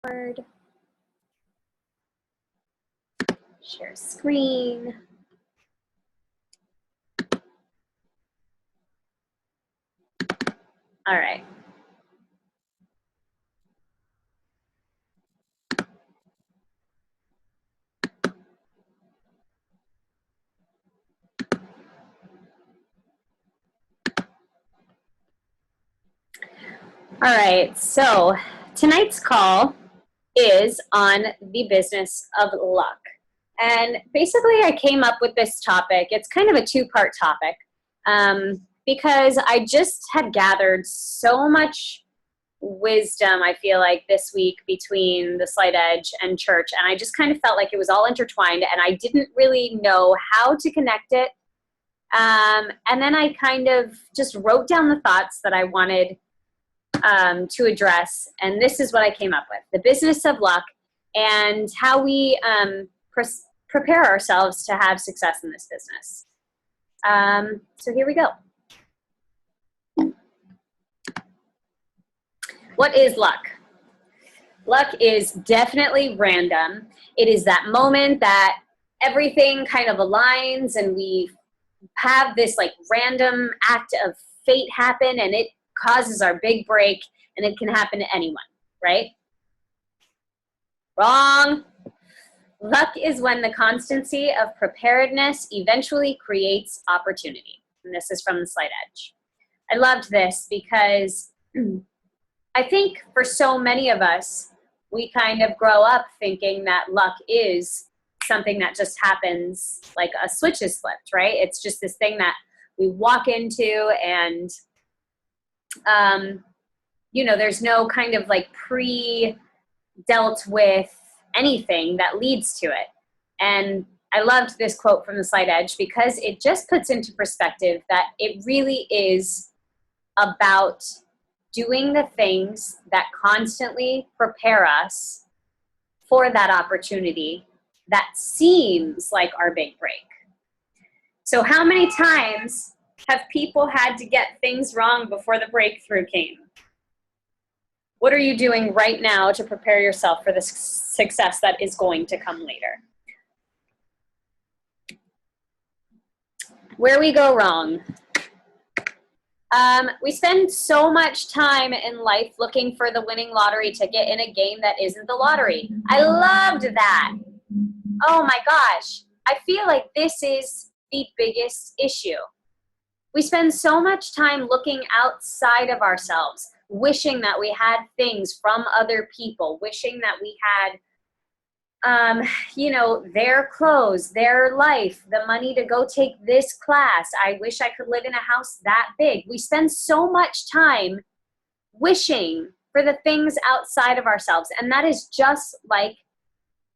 Word. Share screen. All right. All right, so tonight's call is on the business of luck. And basically I came up with this topic. It's kind of a two-part topic because I just had gathered so much wisdom, I feel like, this week between the Slight Edge and church. And I just kind of felt like it was all intertwined and I didn't really know how to connect it. And then I kind of just wrote down the thoughts that I wanted to address, and this is what I came up with: the business of luck and how we prepare ourselves to have success in this business. So here we go. What is luck? Luck is definitely random. It is that moment that everything kind of aligns and we have this like random act of fate happen, and it causes our big break, and it can happen to anyone, right? Wrong. Luck is when the constancy of preparedness eventually creates opportunity. And this is from the Slight Edge. I loved this because I think for so many of us, we kind of grow up thinking that luck is something that just happens, like a switch is flipped, right? It's just this thing that we walk into, and you know, there's no kind of like pre-dealt with anything that leads to it. And I loved this quote from the Slight Edge because it just puts into perspective that it really is about doing the things that constantly prepare us for that opportunity that seems like our big break. So how many times have people had to get things wrong before the breakthrough came? What are you doing right now to prepare yourself for the success that is going to come later? Where we go wrong. We spend so much time in life looking for the winning lottery ticket in a game that isn't the lottery. I loved that. Oh my gosh. I feel like this is the biggest issue. We spend so much time looking outside of ourselves, wishing that we had things from other people, wishing that we had, you know, their clothes, their life, the money to go take this class. I wish I could live in a house that big. We spend so much time wishing for the things outside of ourselves. And that is just like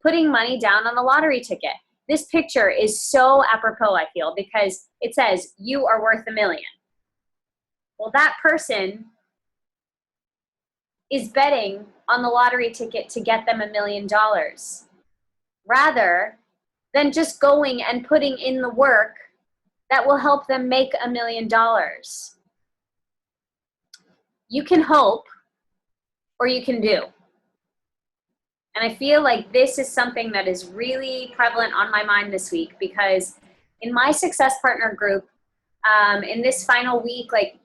putting money down on the lottery ticket. This picture is so apropos, I feel, because it says, you are worth $1 million. Well, that person is betting on the lottery ticket to get them $1 million, rather than just going and putting in the work that will help them make $1 million. You can hope, or you can do. And I feel like this is something that is really prevalent on my mind this week, because in my success partner group, in this final week, like,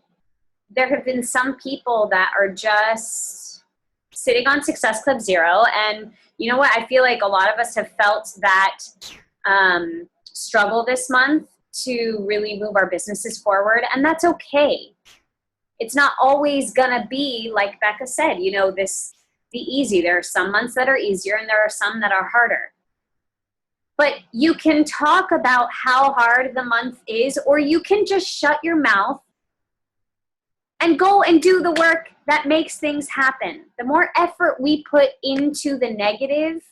there have been some people that are just sitting on Success Club Zero. And you know what? I feel like a lot of us have felt that struggle this month to really move our businesses forward. And that's okay. It's not always going to be, like Becca said, you know, the easy. There are some months that are easier and there are some that are harder. But you can talk about how hard the month is, or you can just shut your mouth and go and do the work that makes things happen. The more effort we put into the negative,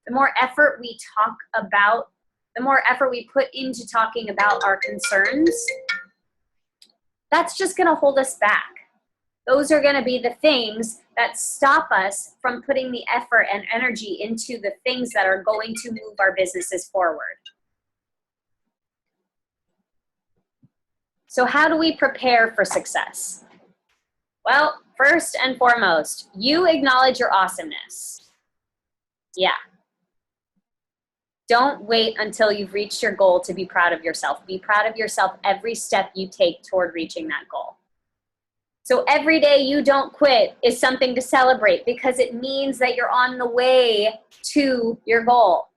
the more effort we talk about, the more effort we put into talking about our concerns, that's just going to hold us back. Those are going to be the things that stop us from putting the effort and energy into the things that are going to move our businesses forward. So how do we prepare for success? Well, first and foremost, you acknowledge your awesomeness. Yeah. Don't wait until you've reached your goal to be proud of yourself. Be proud of yourself every step you take toward reaching that goal. So every day you don't quit is something to celebrate because it means that you're on the way to your goal.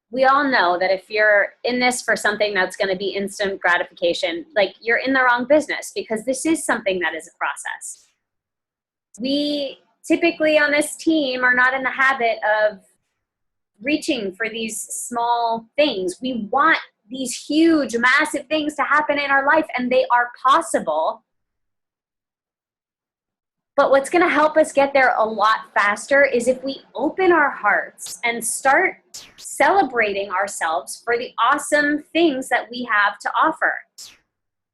We all know that if you're in this for something that's going to be instant gratification, like you're in the wrong business, because this is something that is a process. We typically on this team are not in the habit of reaching for these small things. We want these huge, massive things to happen in our life, and they are possible. But what's going to help us get there a lot faster is if we open our hearts and start celebrating ourselves for the awesome things that we have to offer,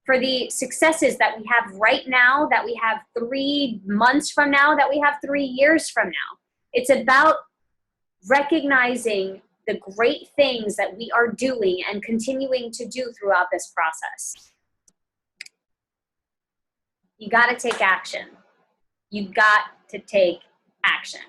for the successes that we have right now, that we have 3 months from now, that we have 3 years from now. It's about recognizing the great things that we are doing and continuing to do throughout this process. You got to take action. You got to take action.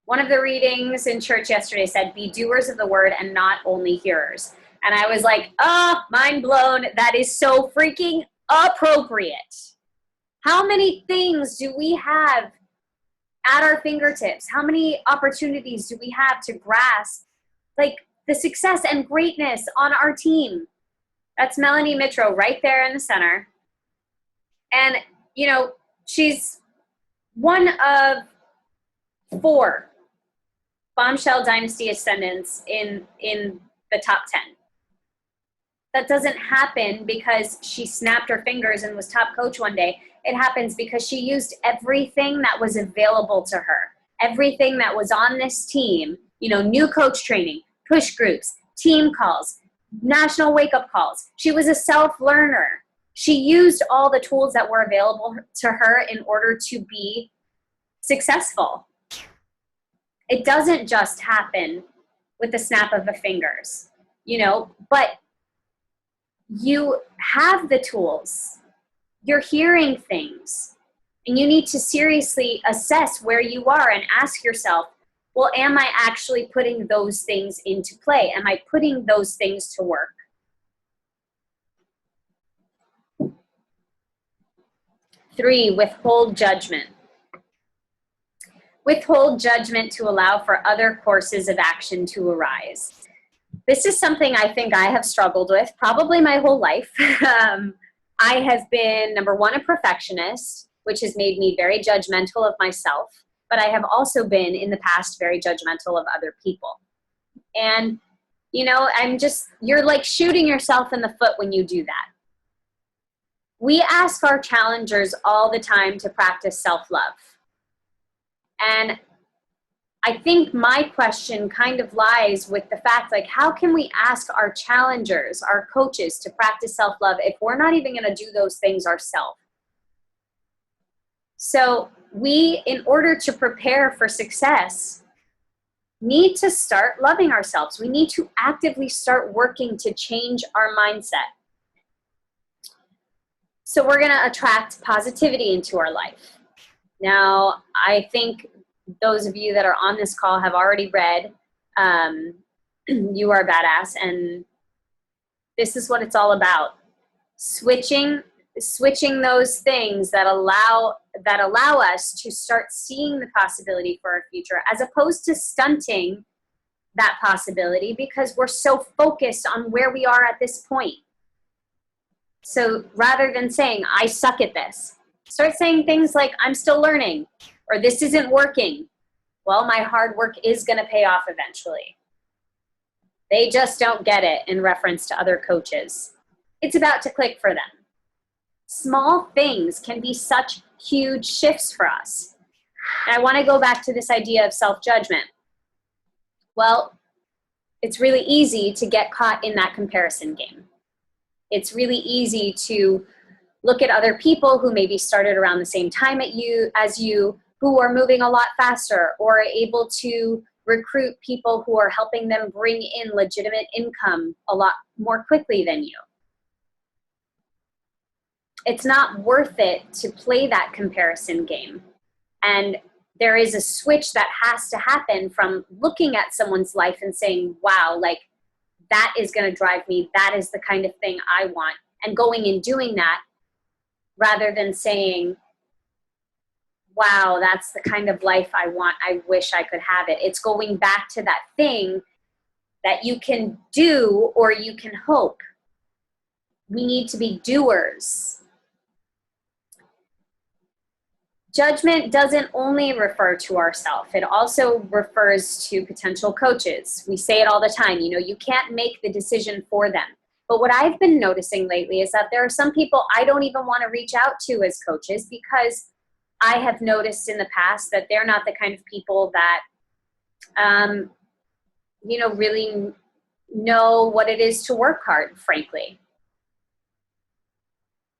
One of the readings in church yesterday said, be doers of the word and not only hearers. And I was like, oh, mind blown. That is so freaking appropriate. How many things do we have at our fingertips? How many opportunities do we have to grasp like the success and greatness on our team? That's Melanie Mitro right there in the center. And, you know, she's one of 4 bombshell dynasty ascendants in the top 10. That doesn't happen because she snapped her fingers and was top coach one day. It happens because she used everything that was available to her, everything that was on this team, you know, new coach training, push groups, team calls, national wake-up calls. She was a self-learner. She used all the tools that were available to her in order to be successful. It doesn't just happen with the snap of the fingers, you know, but you have the tools. You're hearing things, and you need to seriously assess where you are and ask yourself, well, am I actually putting those things into play? Am I putting those things to work? Three, withhold judgment. Withhold judgment to allow for other courses of action to arise. This is something I think I have struggled with probably my whole life. I have been, number one, a perfectionist, which has made me very judgmental of myself, but I have also been in the past very judgmental of other people. And, you know, you're like shooting yourself in the foot when you do that. We ask our challengers all the time to practice self-love. And I think my question kind of lies with the fact, like, how can we ask our challengers, our coaches, to practice self-love if we're not even going to do those things ourselves? So we, in order to prepare for success, need to start loving ourselves. We need to actively start working to change our mindset. So we're going to attract positivity into our life. Now, I think those of you that are on this call have already read You Are Badass, and this is what it's all about. Switching those things that allow us to start seeing the possibility for our future, as opposed to stunting that possibility because we're so focused on where we are at this point. So rather than saying, I suck at this, start saying things like, I'm still learning, or this isn't working. Well, my hard work is going to pay off eventually. They just don't get it in reference to other coaches. It's about to click for them. Small things can be such huge shifts for us. And I want to go back to this idea of self-judgment. Well, it's really easy to get caught in that comparison game. It's really easy to look at other people who maybe started around the same time as you, who are moving a lot faster or are able to recruit people who are helping them bring in legitimate income a lot more quickly than you. It's not worth it to play that comparison game and there is a switch that has to happen from looking at someone's life and saying, wow, like that is going to drive me. That is the kind of thing I want. And going and doing that rather than saying, wow, that's the kind of life I want. I wish I could have it. It's going back to that thing that you can do or you can hope. We need to be doers. Judgment doesn't only refer to ourselves. It also refers to potential coaches. We say it all the time, you know, you can't make the decision for them. But what I've been noticing lately is that there are some people I don't even want to reach out to as coaches because I have noticed in the past that they're not the kind of people that, you know, really know what it is to work hard, frankly.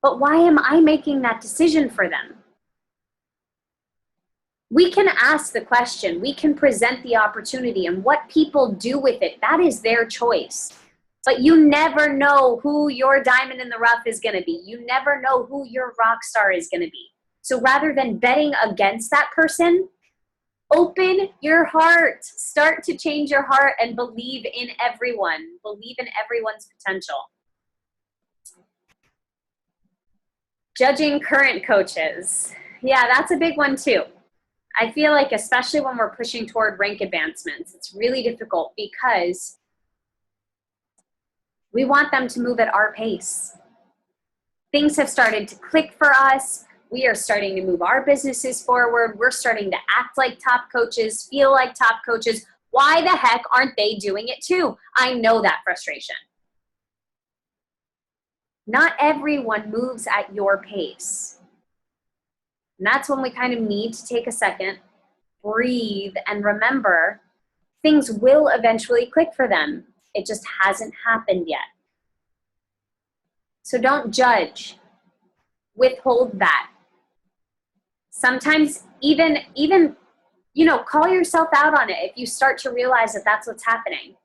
But why am I making that decision for them? We can ask the question, we can present the opportunity, and what people do with it, that is their choice. But you never know who your diamond in the rough is going to be. You never know who your rock star is going to be. So rather than betting against that person, open your heart. Start to change your heart and believe in everyone. Believe in everyone's potential. Judging current coaches. Yeah, that's a big one too. I feel like especially when we're pushing toward rank advancements, it's really difficult because we want them to move at our pace. Things have started to click for us. We are starting to move our businesses forward. We're starting to act like top coaches, feel like top coaches. Why the heck aren't they doing it too? I know that frustration. Not everyone moves at your pace. And that's when we kind of need to take a second, breathe, and remember things will eventually click for them. It just hasn't happened yet. So don't judge. Withhold that. Sometimes even, you know, call yourself out on it if you start to realize that that's what's happening.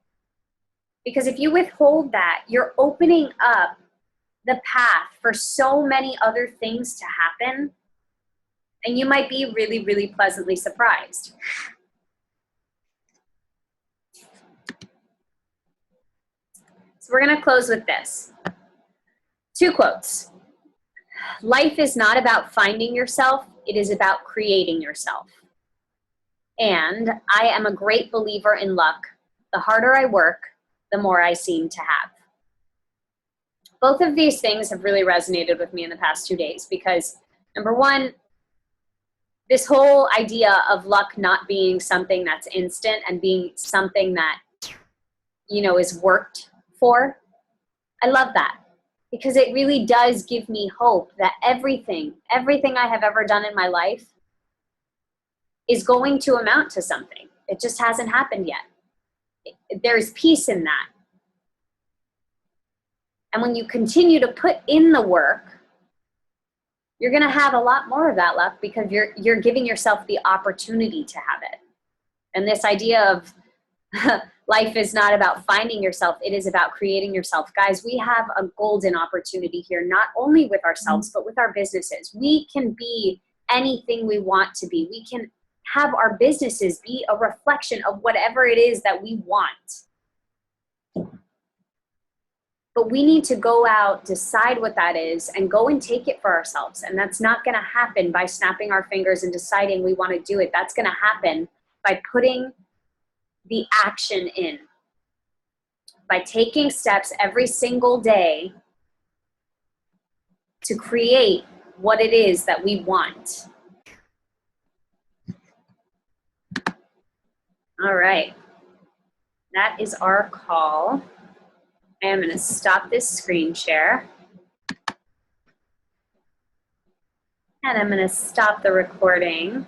Because if you withhold that, you're opening up the path for so many other things to happen. And you might be really, really pleasantly surprised. So we're going to close with this. 2 quotes. Life is not about finding yourself. It is about creating yourself. And I am a great believer in luck. The harder I work, the more I seem to have. Both of these things have really resonated with me in the past 2 days because, number one, this whole idea of luck not being something that's instant and being something that, you know, is worked for, I love that because it really does give me hope that everything I have ever done in my life is going to amount to something. It just hasn't happened yet. There's peace in that. And when you continue to put in the work, you're going to have a lot more of that luck because you're giving yourself the opportunity to have it. And this idea of life is not about finding yourself, it is about creating yourself. Guys, we have a golden opportunity here, not only with ourselves, but with our businesses. We can be anything we want to be. We can have our businesses be a reflection of whatever it is that we want. But we need to go out, decide what that is, and go and take it for ourselves. And that's not going to happen by snapping our fingers and deciding we want to do it. That's going to happen by putting the action in, by taking steps every single day to create what it is that we want. All right. That is our call. I am going to stop this screen share. And I'm going to stop the recording.